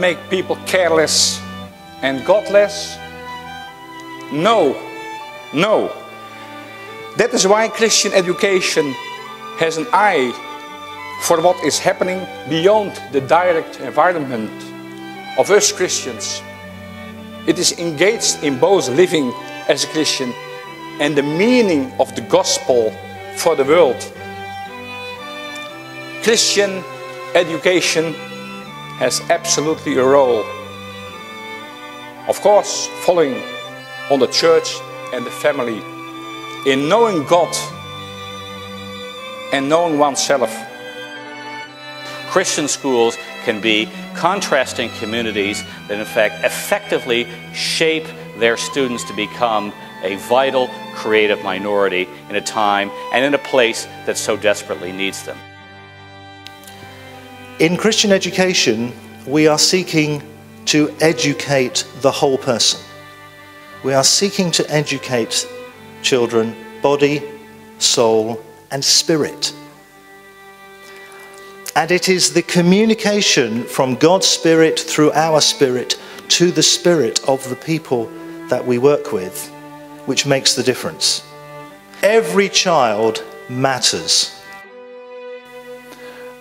make people careless and godless? No, no. That is why Christian education has an eye for what is happening beyond the direct environment of us Christians. It is engaged in both living as a Christian and the meaning of the gospel for the world. Christian education has absolutely a role. Of course, following on the church and the family in knowing God and knowing oneself. Christian schools can be contrasting communities that in fact effectively shape their students to become a vital, creative minority in a time and in a place that so desperately needs them. In Christian education, we are seeking to educate the whole person. We are seeking to educate children, body, soul, and spirit. And it is the communication from God's Spirit through our spirit to the spirit of the people that we work with which makes the difference. Every child matters.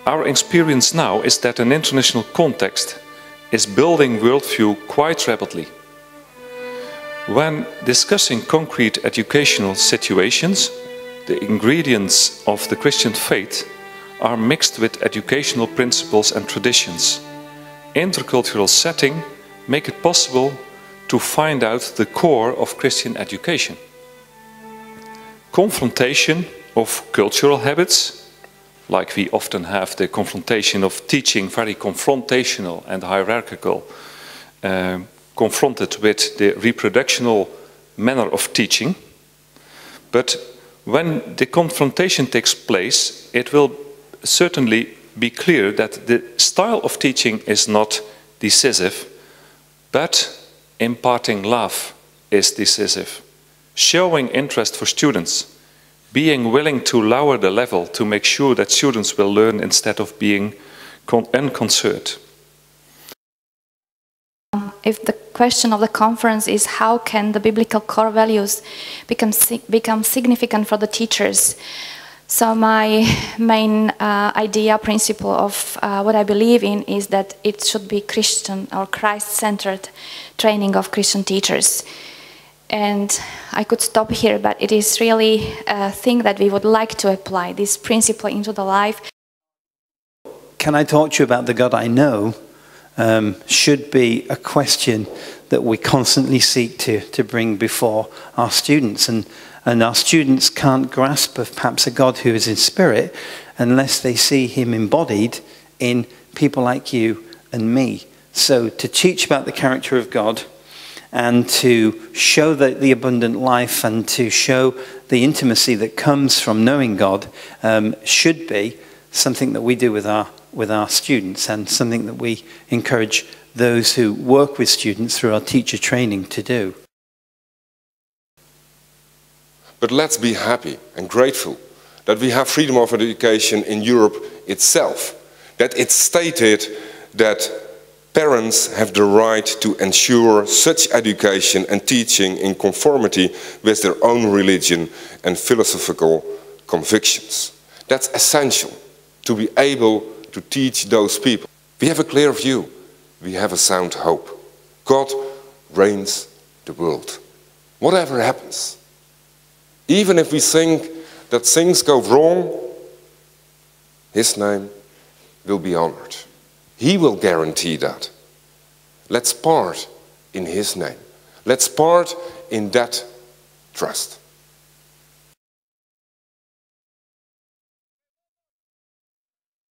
Our experience now is that an international context is building worldview quite rapidly. When discussing concrete educational situations, the ingredients of the Christian faith are mixed with educational principles and traditions. Intercultural setting make it possible to find out the core of Christian education. Confrontation of cultural habits, like we often have the confrontation of teaching, very confrontational and hierarchical, confronted with the reproductional manner of teaching. But when the confrontation takes place, it will certainly be clear that the style of teaching is not decisive, but imparting love is decisive. Showing interest for students, being willing to lower the level to make sure that students will learn instead of being unconcerned. If the question of the conference is how can the biblical core values become significant for the teachers, so my main principle of what I believe in is that it should be Christian or Christ-centered training of Christian teachers. And I could stop here, but it is really a thing that we would like to apply, this principle into the life. Can I talk to you about the God I know? Should be a question that we constantly seek to bring before our students. And our students can't grasp of perhaps a God who is in spirit unless they see him embodied in people like you and me. So to teach about the character of God and to show the abundant life and to show the intimacy that comes from knowing God should be something that we do with our students and something that we encourage those who work with students through our teacher training to do. But let's be happy and grateful that we have freedom of education in Europe itself. That it's stated that parents have the right to ensure such education and teaching in conformity with their own religion and philosophical convictions. That's essential to be able to teach those people. We have a clear view. We have a sound hope. God reigns the world. Whatever happens. Even if we think that things go wrong, his name will be honored. He will guarantee that. Let's part in his name. Let's part in that trust.